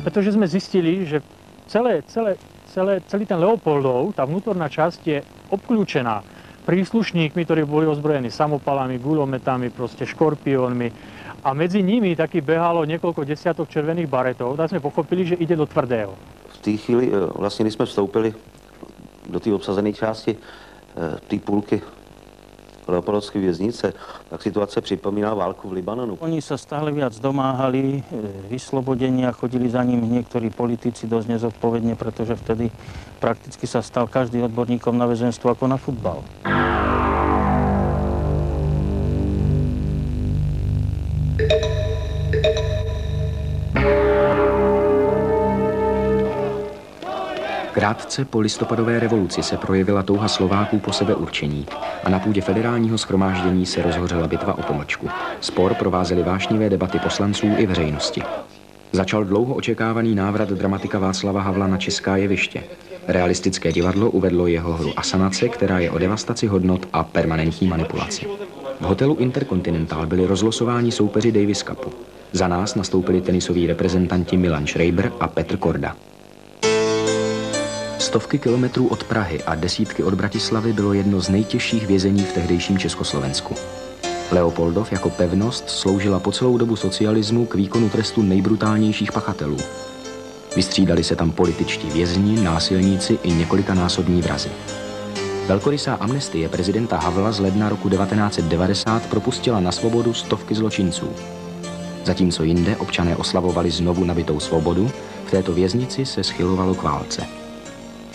Pretože sme zistili, že celý ten Leopoldov, tá vnútorná časť je obklúčená príslušníkmi, ktorí boli ozbrojení samopalami, guľometami, proste škorpiónmi. A medzi nimi taky behalo niekoľko desiatok červených baretov. Tak sme pochopili, že ide do tvrdého. V té chvíli, vlastně, když jsme vstoupili do té obsazené části té půlky Leopoldovské věznice, tak situace připomíná válku v Libanonu. Oni sa stále viac domáhali vyslobodenia, chodili za ním niektorí politici dosť nezodpovedne, pretože vtedy prakticky sa stal každý odborníkom na väzenstvo ako na futbal. Krátce po listopadové revoluci se projevila touha Slováků po sebeurčení a na půdě federálního shromáždění se rozhořela bitva o pomlčku. Spor provázely vášnivé debaty poslanců i veřejnosti. Začal dlouho očekávaný návrat dramatika Václava Havla na česká jeviště. Realistické divadlo uvedlo jeho hru Asanace, která je o devastaci hodnot a permanentní manipulaci. V hotelu Intercontinental byli rozlosováni soupeři Davis Cupu. Za nás nastoupili tenisoví reprezentanti Milan Schreiber a Petr Korda. Stovky kilometrů od Prahy a desítky od Bratislavy bylo jedno z nejtěžších vězení v tehdejším Československu. Leopoldov jako pevnost sloužila po celou dobu socialismu k výkonu trestu nejbrutálnějších pachatelů. Vystřídali se tam političtí vězni, násilníci i několikanásobní vrazi. Velkorysá amnestie prezidenta Havla z ledna roku 1990 propustila na svobodu stovky zločinců. Zatímco jinde občané oslavovali znovu nabitou svobodu, v této věznici se schylovalo k válce.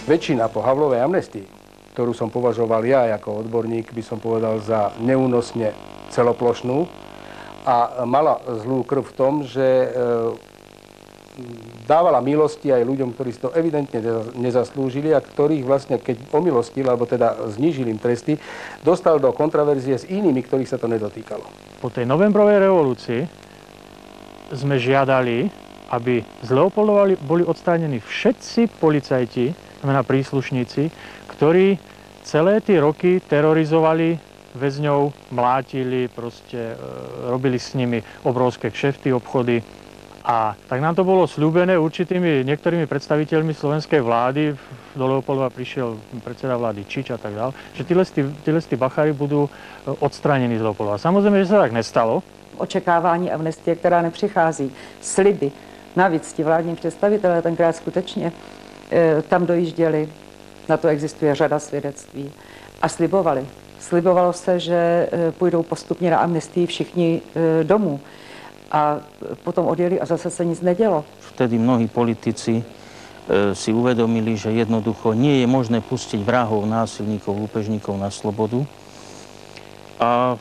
Väčšina po Havlovej amnestii, ktorú som považoval ja ako odborník, by som povedal za neúnosne celoplošnú a mala zlú krv v tom, že dávala milosti aj ľuďom, ktorí si to evidentne nezaslúžili a ktorých vlastne, keď omilostil, alebo teda znížil im tresty, dostal do kontraverzie s inými, ktorých sa to nedotýkalo. Po tej novembrovej revolúcii sme žiadali, aby z Leopoldova boli odstránení všetci policajti, znamená príslušníci, ktorí celé tie roky terorizovali väzňov, mlátili, proste robili s nimi obrovské kšefty, obchody. A tak nám to bolo sľúbené určitými niektorými predstaviteľmi slovenskej vlády. Do Leopoldova prišiel predseda vlády Čič a tak ďalej, že tíhle bachári budú odstranení z Leopoldova. Samozrejme, že sa tak nestalo. Očekávání amnestie, která nepřichází, sliby. Navíc ti vládní představitelé tenkrát skutečně tam dojížděli, na to existuje řada svědectví a slibovali. Slibovalo se, že půjdou postupně na amnestii všichni domů a potom odjeli a zase se nic nedělo. Vtedy mnohí politici si uvedomili, že jednoducho nie je možné pustiť vrahov, násilníkov, lúpežníkov na slobodu. A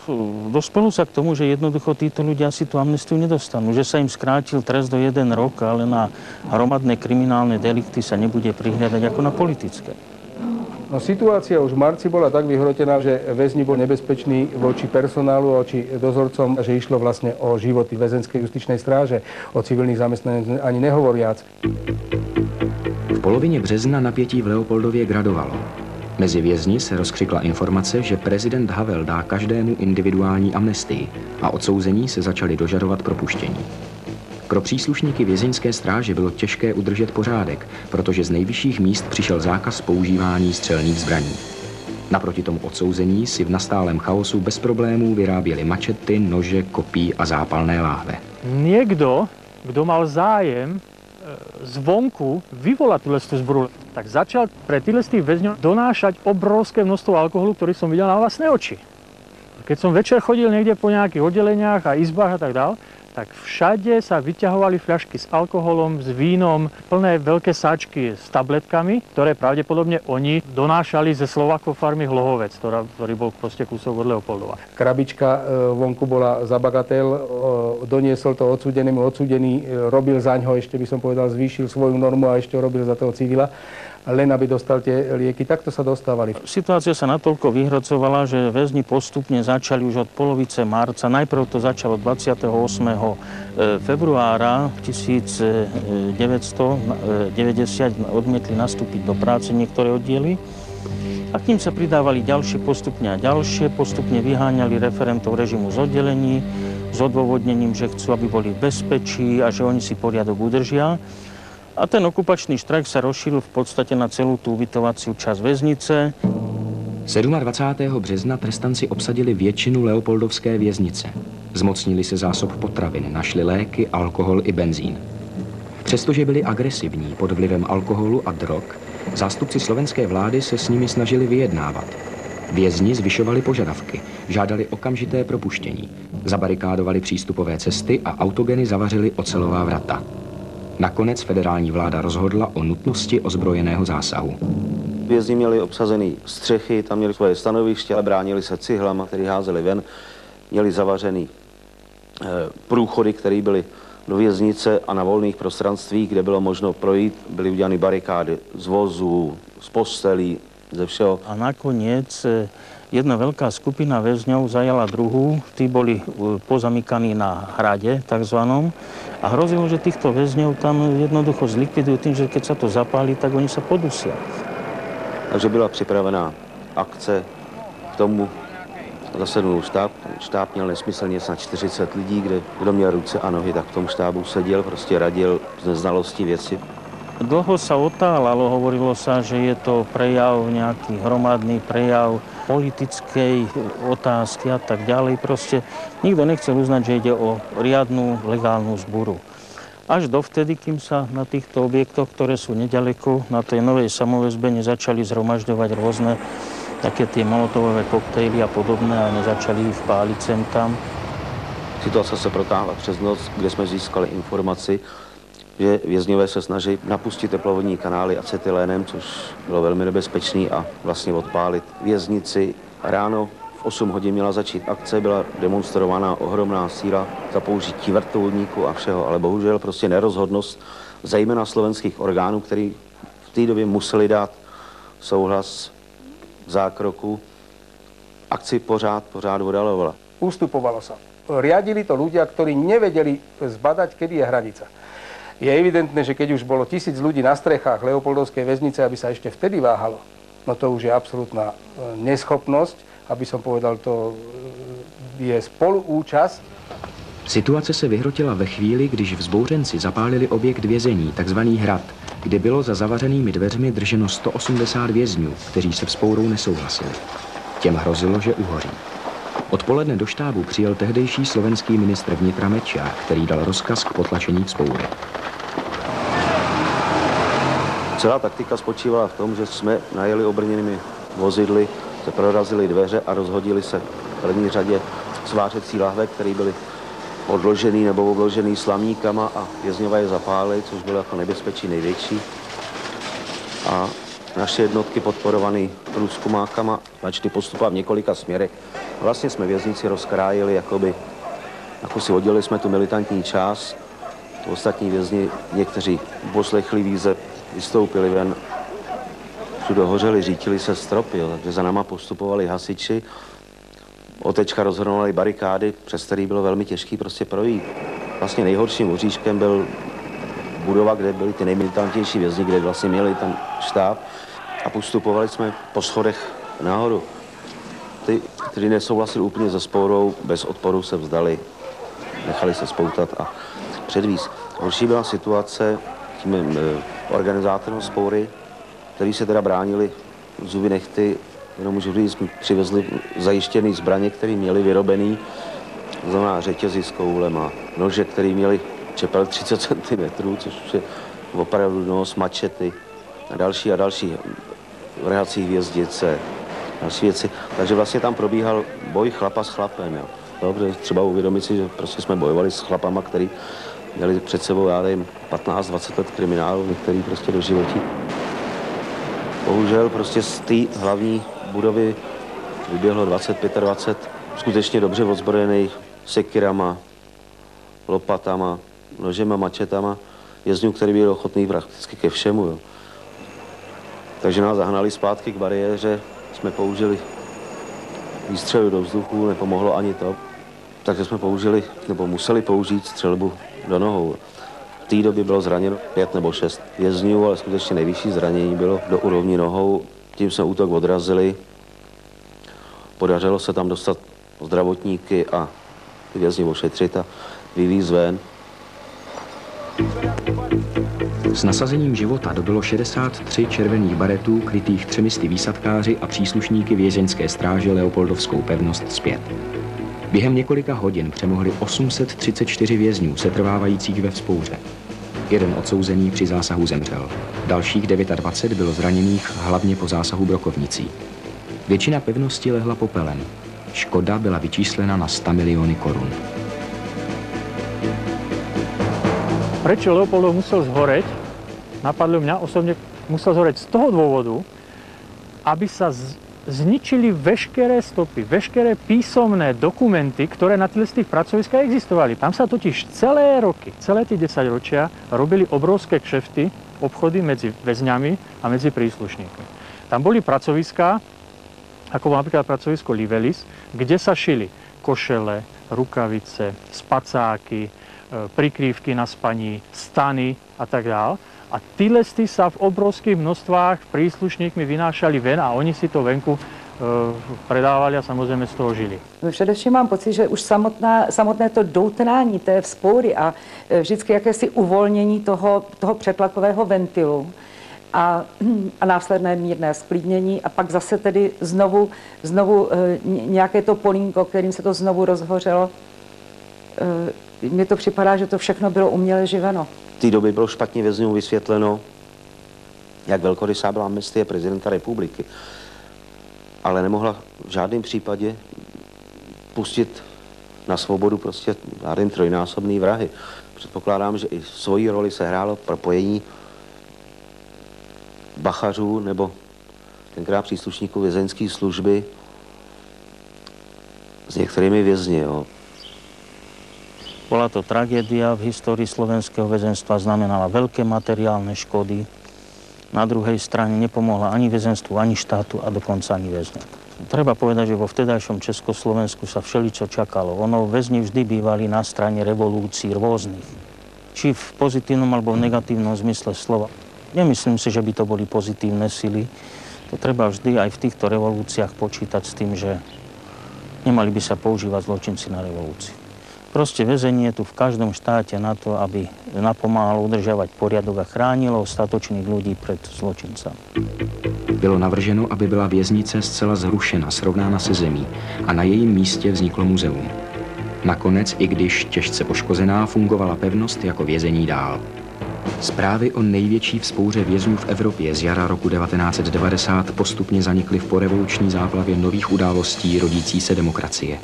dospelo sa k tomu, že jednoducho títo ľudia si tú amnestiu nedostanú. Že sa im skrátil trest do 1 rok, ale na hromadné kriminálne delikty sa nebude prihliadať ako na politické. No, situácia už v marci bola tak vyhrotená, že väzni bol nebezpečný voči personálu a voči dozorcom, že išlo vlastne o životy väzenskej justičnej stráže, o civilných zamestnancích ani nehovoriac. V polovině března napětí v Leopoldově gradovalo. Mezi vězni se rozkřikla informace, že prezident Havel dá každému individuální amnestii a odsouzení se začali dožadovat propuštění. Pro příslušníky vězeňské stráže bylo těžké udržet pořádek, protože z nejvyšších míst přišel zákaz používání střelných zbraní. Naproti tomu odsouzení si v nastálém chaosu bez problémů vyráběli mačety, nože, kopí a zápalné láhve. Niekto, kto mal zájem zvonku vyvolať túhle zbroju, tak začal pre tých väzňov donášať obrovské množstvo alkoholu, ktorý som videl na vlastné oči. Keď som večer chodil niekde po nejakých oddeleniach a izbách a tak ďalej, tak všade sa vyťahovali fľašky s alkoholom, s vínom, plné veľké sáčky s tabletkami, ktoré pravdepodobne oni donášali ze Slovakov farmy Hlohovec, ktorý bol proste kúsok od Leopoldova. Krabička vonku bola za bagatel, doniesol to odsúdenému, odsúdený robil zaňho, ešte by som povedal, zvýšil svoju normu a ešte robil za toho civila, len aby dostal tie lieky. Takto sa dostávali. Situácia sa natoľko vyhrocovala, že väzni postupne začali už od polovice marca. Najprv to začalo 28. februára 1990. Odmietli nastúpiť do práce niektoré oddiely. A A k ním sa pridávali ďalšie postupne a ďalšie, postupne vyháňali referentov režimu z oddelení s odôvodnením, že chcú, aby boli v bezpečí a že oni si poriadok udržia. A ten okupačný štrajk sa rozšíril v podstate na celú tú ubytovaciu časť väznice. 27. března trestanci obsadili většinu Leopoldovské věznice. Zmocnili se zásob potravin, našli léky, alkohol i benzín. Přestože byli agresivní pod vlivem alkoholu a drog, zástupci slovenské vlády se s nimi snažili vyjednávat. Vězni zvyšovali požadavky, žádali okamžité propuštění, zabarikádovali přístupové cesty a autogeny zavařili ocelová vrata. Nakonec federální vláda rozhodla o nutnosti ozbrojeného zásahu. Vězni měli obsazený střechy, tam měli svoje stanoviště, ale bránili se cihlama, který házeli ven. Měli zavařený průchody, které byly do věznice a na volných prostranstvích, kde bylo možno projít, byly udělány barikády z vozů, z postelí, ze všeho. A nakoniec jedna veľká skupina väzňov zajala druhú. Tí boli pozamykaní na hrade, takzvanom. A hrozilo, že týchto väzňov tam jednoducho zlikvidujú tým, že keď sa to zapálí, tak oni sa podusia. Takže byla připravená akce k tomu, zasednul štáb. Štáb měl nesmyslně snad 40 lidí, kde kdo měl ruce a nohy, tak v tom štábu seděl, prostě radil z neznalosti věci. Dlho sa otálalo, hovorilo sa, že je to prejav, nejaký hromadný prejav politickej otázky a tak ďalej. Proste nikto nechcel uznať, že ide o riadnu legálnu zburu. Až dovtedy, kým sa na týchto objektoch, ktoré sú nedaleko, na tej novej samoväzbe nezačali zhromažďovať rôzne také tie molotovové koktejly a podobné a nezačali ich páliť sem tam. Situace se protáhla přes noc, kde jsme získali informaci, že vězňové se snaží napustit teplovodní kanály acetylénem, což bylo velmi nebezpečný, a vlastně odpálit věznici. Ráno v 8 hodin měla začít akce, byla demonstrována ohromná síla za použití vrtulníku a všeho, ale bohužel prostě nerozhodnost, zejména slovenských orgánů, který v té době museli dát souhlas k zákroku. Akci pořád odalovala. Ustupovalo sa. Riadili to ľudia, ktorí nevedeli zbadať, kedy je hranica. Je evidentné, že keď už bolo 1000 ľudí na strechách Leopoldovskej väznice, aby sa ešte vtedy váhalo, no to už je absolútna neschopnosť, aby som povedal, to je spoluúčasť. Situace se vyhrotila ve chvíli, když vzbouřenci zapálili objekt vězení, takzvaný hrad, kde bylo za zavařenými dveřmi drženo 180 vězňů, kteří se vzpourou nesouhlasili. Těm hrozilo, že uhoří. Odpoledne do štábu přijel tehdejší slovenský ministr vnitra Mečiar, který dal rozkaz k potlačení vzpoury. Celá taktika spočívala v tom, že jsme najeli obrněnými vozidly, se prorazili dveře a rozhodili se v první řadě svářecí lahve, které byly odložený nebo obložený slamníkama, a vězňové je zapálili, což bylo jako nebezpečí největší. A naše jednotky podporované průzkumákama začaly postupovat v několika směrech. Vlastně jsme věznici rozkrájeli, jako si oddělili jsme tu militantní část. Ostatní vězni, někteří poslechli výzev, vystoupili ven. Všude hořeli, řítili se stropy, takže za náma postupovali hasiči. Otečka rozhrnovali barikády, přes který bylo velmi těžké prostě projít. Vlastně nejhorším oříškem byl budova, kde byli ty nejmilitantnější vězni, kde vlastně měli ten štáb, a postupovali jsme po schodech nahoru. Ty, kteří nesouhlasili úplně se spourou, bez odporu se vzdali, nechali se spoutat a předvízt. Horší byla situace tím organizátorům spoury, kteří se teda bránili zuby nehty. Jenom můžu říct, jsme přivezli zajištěné zbraně, které měli vyrobený, to znamená řetězy s koulema, nože, které měli čepel 30 cm, což je opravdu nos, mačety a další rehací hvězdice, další věci. Takže vlastně tam probíhal boj chlapa s chlapem. Jo. Dobře, třeba uvědomit si, že prostě jsme bojovali s chlapama, který měli před sebou, já nevím, 15-20 let kriminálu, některý prostě do životí. Bohužel prostě z té hlavní budovy vyběhlo 20-25 skutečně dobře odzbrojených sekirama, lopatama, nožema, mačetama, vězňů, který byl ochotný prakticky ke všemu. Jo. Takže nás zahnali zpátky k bariéře, jsme použili výstřely do vzduchu, nepomohlo ani to. Takže jsme použili, nebo museli použít střelbu do nohou. V té době bylo zraněno 5 nebo 6 vězňů, ale skutečně nejvyšší zranění bylo do úrovni nohou. Tím jsme útok odrazili. Podařilo se tam dostat zdravotníky a vězni ošetřit a vyvízt ven. S nasazením života dobylo 63 červených baretů, krytých 300 výsadkáři a příslušníky vězeňské stráže Leopoldovskou pevnost zpět. Během několika hodin přemohli 834 vězňů setrvávajících ve vzpouře. Jeden odsouzený při zásahu zemřel. Dalších 29 bylo zraněných, hlavně po zásahu brokovnicí. Většina pevnosti lehla popelem. Škoda byla vyčíslena na 100 miliony korun. Prečo Leopoldov musel zhoreť? Napadlo mňa osobne, musel zhoreť z toho dôvodu, aby sa zničili veškeré stopy, veškeré písomné dokumenty, ktoré na tých pracoviskách existovali. Tam sa totiž celé roky, celé tie 10 ročia robili obrovské kšefty, obchody medzi väzňami a medzi príslušníkmi. Tam boli pracoviská, ako bolo napríklad pracovisko Livelis, kde sa šili košele, rukavice, spacáky, prikrývky na spaní, stany a tak dále. A ty lesty sa v obrovských množstvách príslušníkmi vynášali ven a oni si to venku predávali a samozřejmě z toho žili. Především mám pocit, že už samotné to doutnání té vzpoury a vždycky jakési uvolnění toho přetlakového ventilu a následné mírné sklidnění a pak zase tedy znovu nějaké to polínko, kterým se to znovu rozhořelo. Mně to připadá, že to všechno bylo uměle živeno. V té době bylo špatně vězňům vysvětleno, jak velkorysá byla amnestie prezidenta republiky. Ale nemohla v žádném případě pustit na svobodu prostě žádný trojnásobný vrahy. Předpokládám, že i svoji roli sehrálo propojení bachařů nebo tenkrát příslušníků vězeňské služby s některými vězni. Jo. Bola to tragédia v histórii slovenského väzenstva, znamenala veľké materiálne škody. Na druhej strane nepomohla ani väzenstvu, ani štátu a dokonca ani väzňom. Treba povedať, že vo vtedajšom Československu sa všeličo čakalo. Väzni vždy bývali na strane revolúcií rôznych. Či v pozitívnom alebo v negatívnom zmysle slova. Nemyslím si, že by to boli pozitívne sily. To treba vždy aj v týchto revolúciách počítať s tým, že nemali by sa používať zločinci na revolúciu. Proste väzenie tu v každom štáte na to, aby napomáhalo udržiavať poriadok a chránilo statočných ľudí před zločincami. Bylo navrženo, aby byla věznice zcela zrušena, srovnána se zemí a na jejím místě vzniklo muzeum. Nakonec, i když těžce poškozená, fungovala pevnost jako vězení dál. Zprávy o největší vzpouře vězňů v Evropě z jara roku 1990 postupně zanikly v porevoluční záplavě nových událostí rodící se demokracie.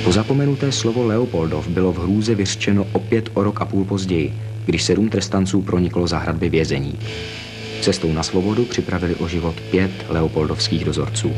To zapomenuté slovo Leopoldov bylo v hrůze vyřčeno opět o rok a půl později, když 7 trestanců proniklo za hradby vězení. Cestou na svobodu připravili o život 5 leopoldovských dozorců.